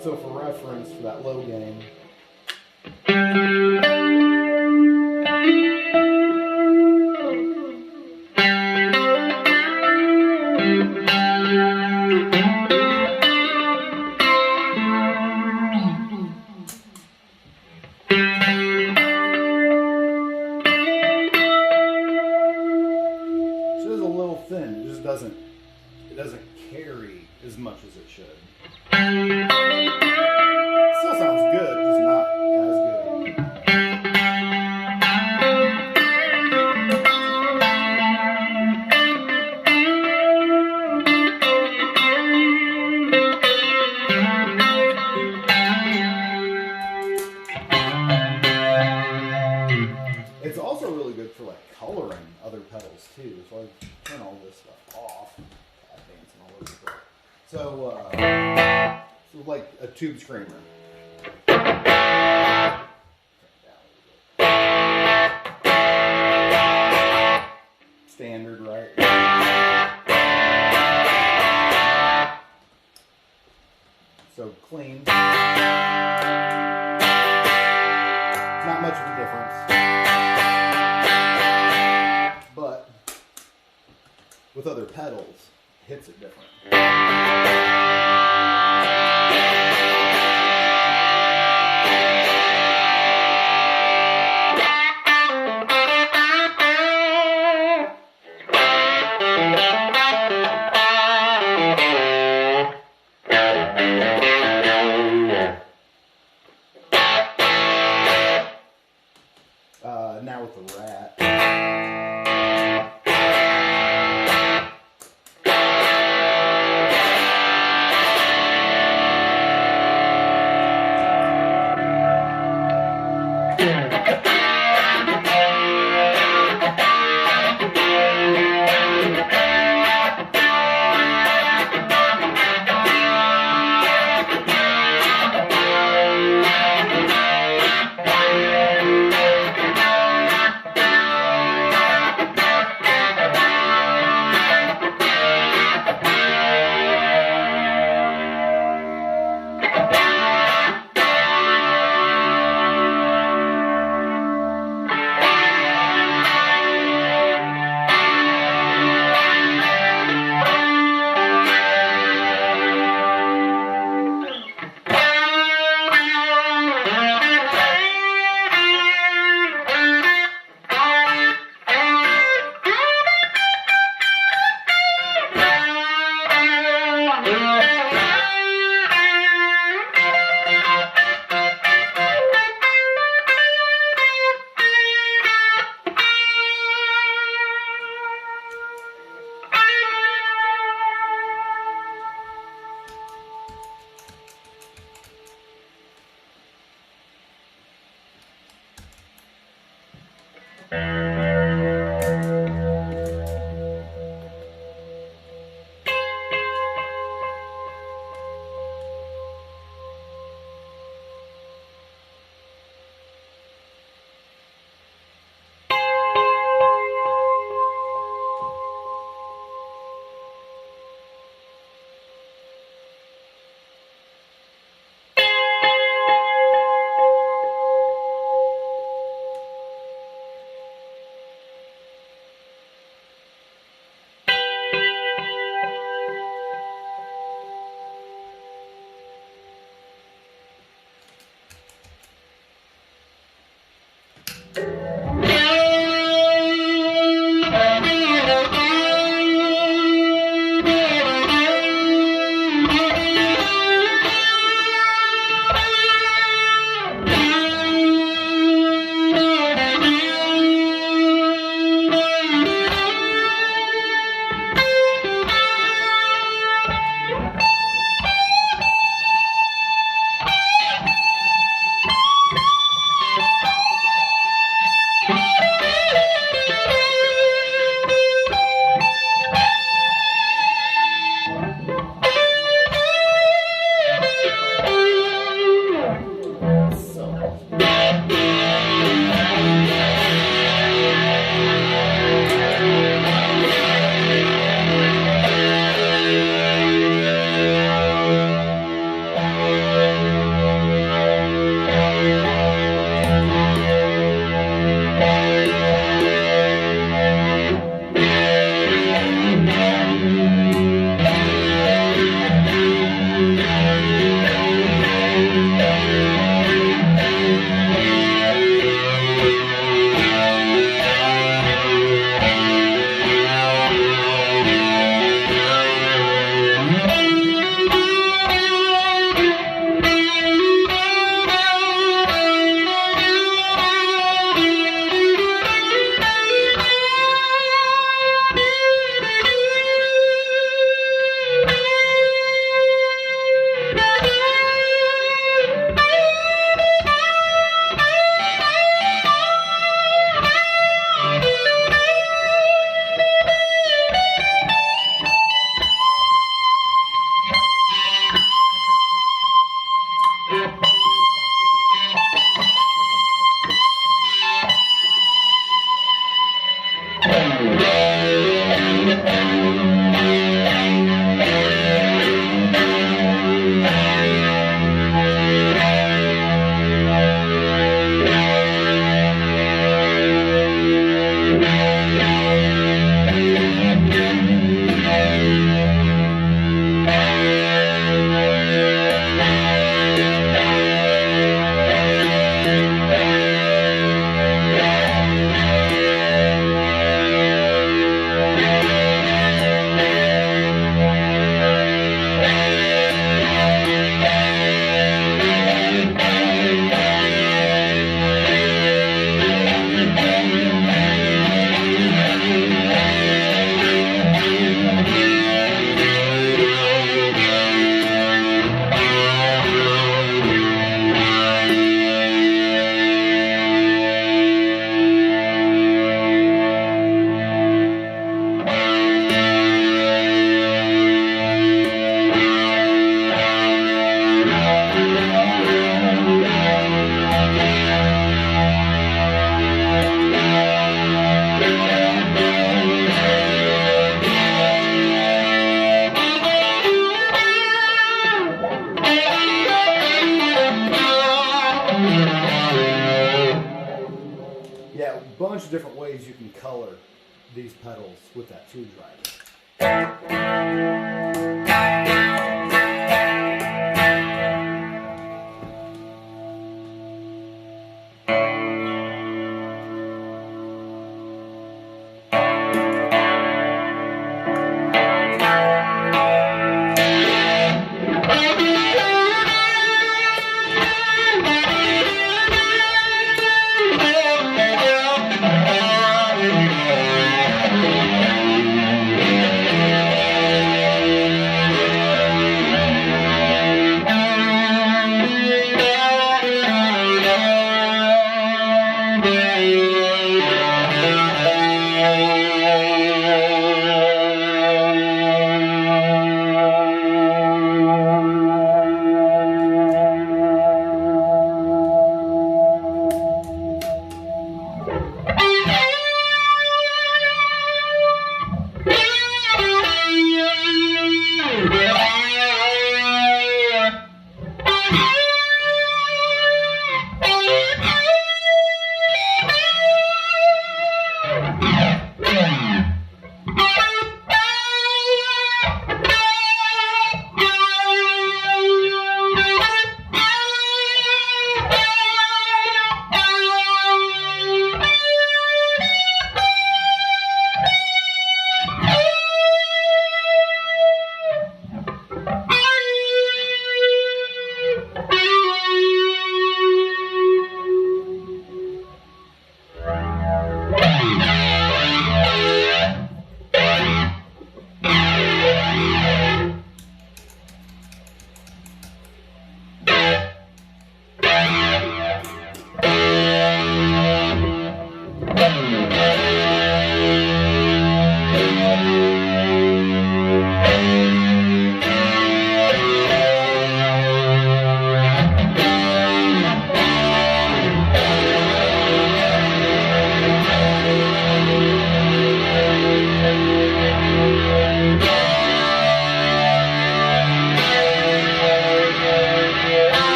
So for reference, for that low gain, so it is a little thin. It just doesn't carry as much as it should. Still sounds good, just not as good. coloring other pedals too. So I turn all this stuff off. Cat dancing all over the place. So like a tube screamer. Standard, right? So clean. Not much of a difference. But with other pedals, it hits it different. Now with the Rat. Yeah, a bunch of different ways you can color these pedals with that tube driver.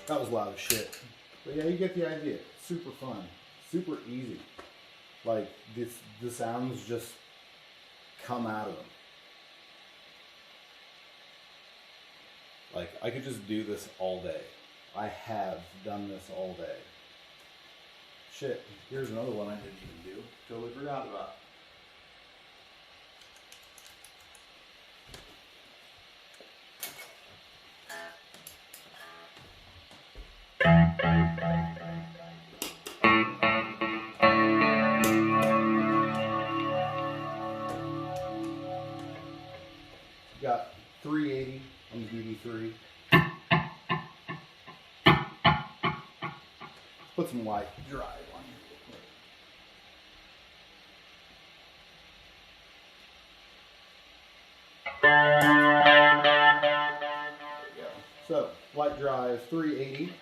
That was loud as shit. But yeah, you get the idea. Super fun. Super easy. Like, the sounds just come out of them. Like, I could just do this all day. I have done this all day. Shit, here's another one I didn't even do. Totally forgot about. Got 380 on the DD3. Put some white drive on here real quick. There we go. So, white drive 380.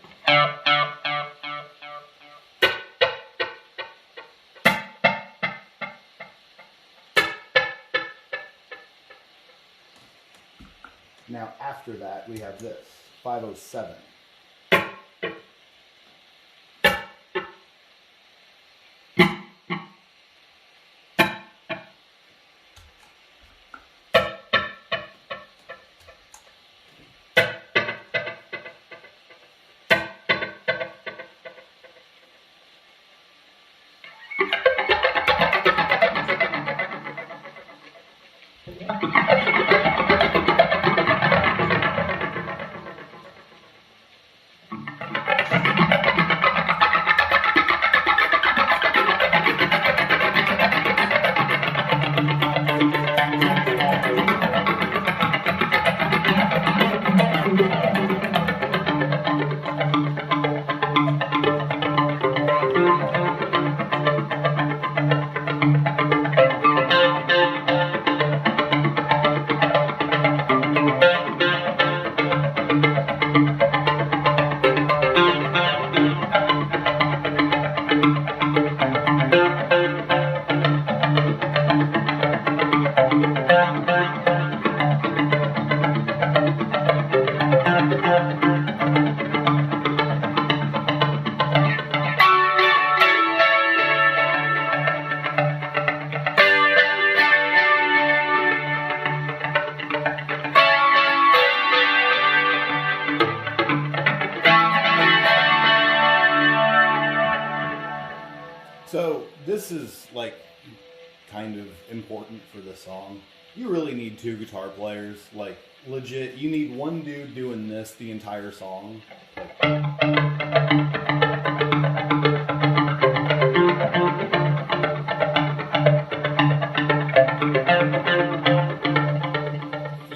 Now after that we have this 507. So this is like kind of important for the song. You really need two guitar players. Like legit, you need one dude doing this the entire song.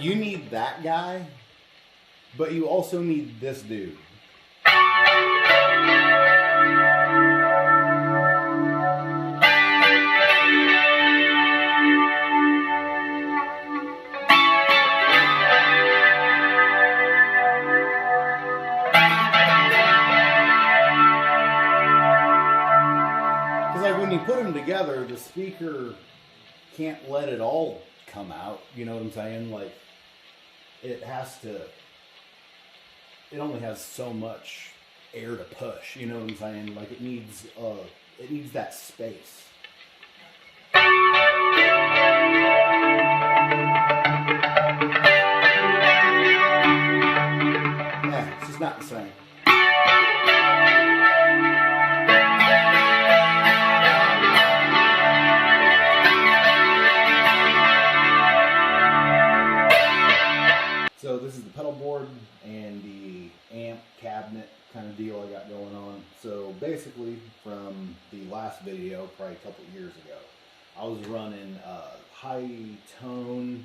You need that guy, but you also need this dude. Because like when you put them together, the speaker can't let it all come out. You know what I'm saying? Like, it only has so much air to push. You know what I'm saying? Like, it needs that space. Yeah, it's just not the same. So this is the pedal board and the amp cabinet kind of deal I got going on. So basically, from the last video, probably a couple years ago, I was running high tone,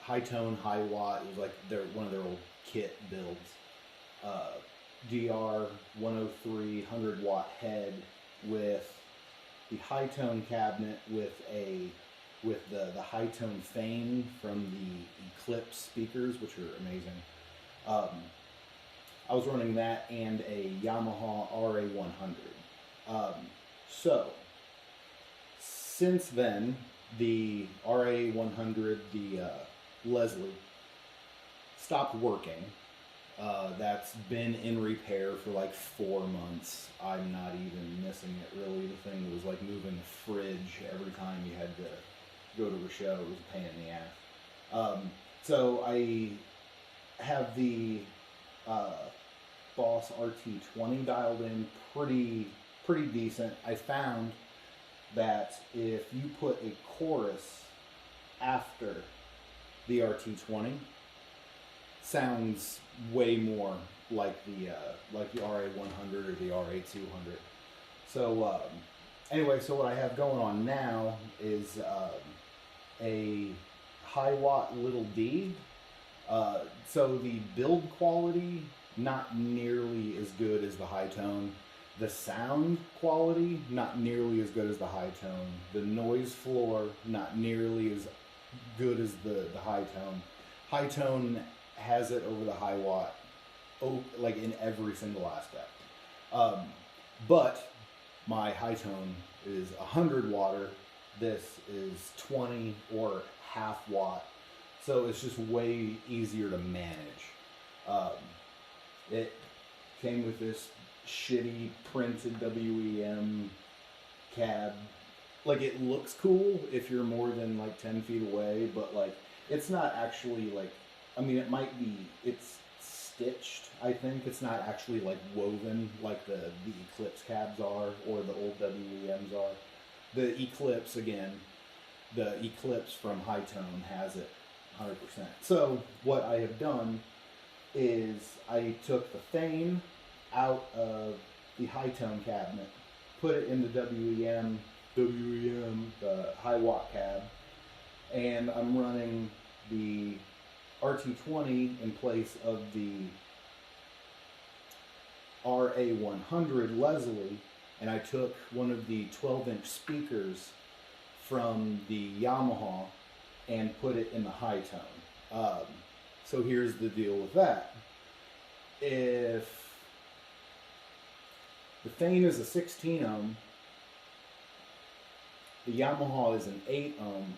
high watt. It was like one of their old kit builds. DR 103 100 watt head with the high tone cabinet with the high tone Fane from the Eclipse speakers, which are amazing. I was running that and a Yamaha RA100. So since then, the RA100, the Leslie, stopped working. That's been in repair for like 4 months. I'm not even missing it really. The thing was like moving the fridge every time you had to go to a show. It was a pain in the ass. So I have the Boss RT20 dialed in pretty decent. I found that if you put a chorus after the RT20, sounds way more like the RA100 or the RA200. So anyway, so what I have going on now is a high watt little D. So the build quality, not nearly as good as the high tone. The sound quality, not nearly as good as the high tone. The noise floor, not nearly as good as the high tone. High tone has it over the high watt, like in every single aspect. But my high tone is 100 watter. This is 20 or half watt. So it's just way easier to manage. It came with this shitty printed WEM cab. Like, it looks cool if you're more than like 10 feet away, but like it's not actually like, I mean, it might be, it's stitched, I think. It's not actually like woven like the Eclipse cabs are or the old WEMs are. The Eclipse, again, the Eclipse from High Tone has it 100%. So what I have done is I took the Fane out of the High Tone cabinet, put it in the WEM, the high watt cab, and I'm running the RT20 in place of the RA100 Leslie, and I took one of the 12-inch speakers from the Yamaha and put it in the high tone. So here's the deal with that. If the Fane is a 16 ohm, the Yamaha is an 8 ohm,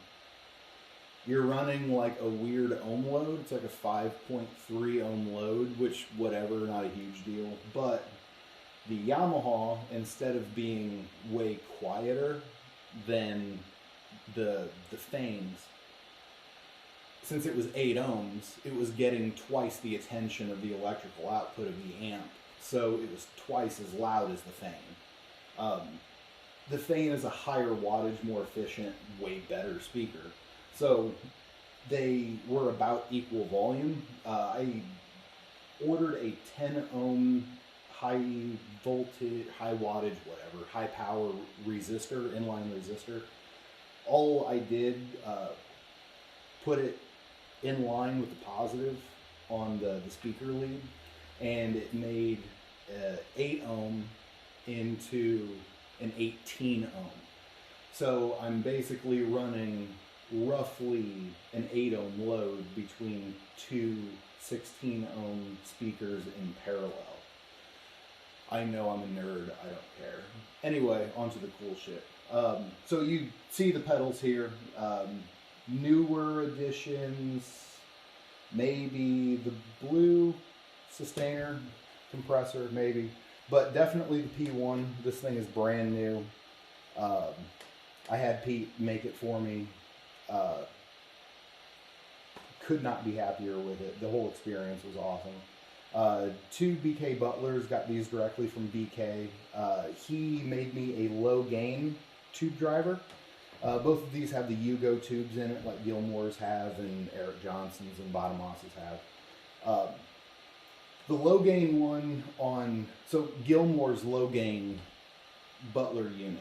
you're running like a weird ohm load. It's like a 5.3 ohm load, which, whatever, not a huge deal. But the Yamaha, instead of being way quieter than the Fanes, since it was 8 ohms, it was getting twice the attention of the electrical output of the amp. So it was twice as loud as the Fane. The Fane is a higher wattage, more efficient, way better speaker. So they were about equal volume. I ordered a 10 ohm high voltage, high wattage, whatever, high power resistor, inline resistor. All I did, put it in line with the positive on the speaker lead, and it made 8 ohm into an 18 ohm. So I'm basically running roughly an 8 ohm load between two 16 ohm speakers in parallel. I know I'm a nerd, I don't care. Anyway, onto the cool shit. So you see the pedals here. Newer additions, maybe the blue sustainer compressor, maybe. But definitely the P1. This thing is brand new. I had Pete make it for me. Could not be happier with it. The whole experience was awesome. Two BK Butlers, got these directly from BK. He made me a low gain tube driver. Both of these have the Yugo tubes in it, like Gilmour's have and Eric Johnson's and Bottomos's have. The low gain one so Gilmour's low gain Butler unit,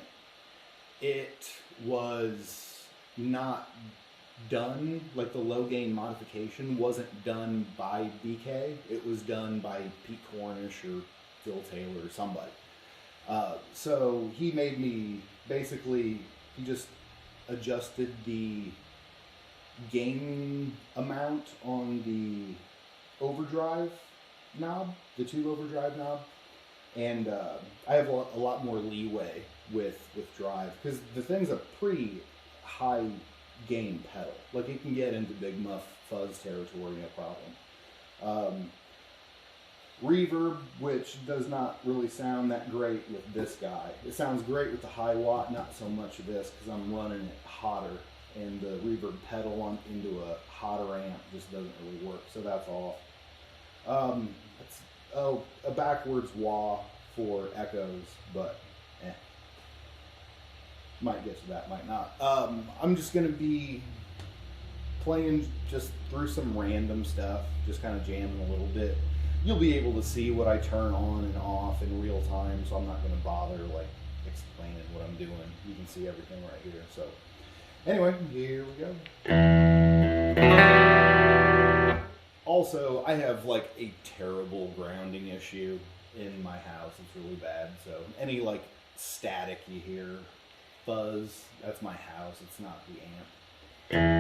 it was not done, like the low gain modification wasn't done by BK, it was done by Pete Cornish or Phil Taylor or somebody. So he made me, basically, he just adjusted the gain amount on the overdrive knob, the tube overdrive knob, and I have a lot more leeway with drive, because the thing's a pretty high gain pedal. Like, it can get into big muff fuzz territory, no problem. Reverb, which does not really sound that great with this guy. It sounds great with the high watt, not so much of this, because I'm running it hotter, and the reverb pedal into a hotter amp just doesn't really work, so that's off. A backwards wah for echoes, but might get to that, might not. I'm just going to be playing just through some random stuff, just kind of jamming a little bit. You'll be able to see what I turn on and off in real time, so I'm not going to bother like explaining what I'm doing. You can see everything right here. So anyway, here we go. Also, I have like a terrible grounding issue in my house. It's really bad. So any like static you hear, fuzz, that's my house. It's not the amp.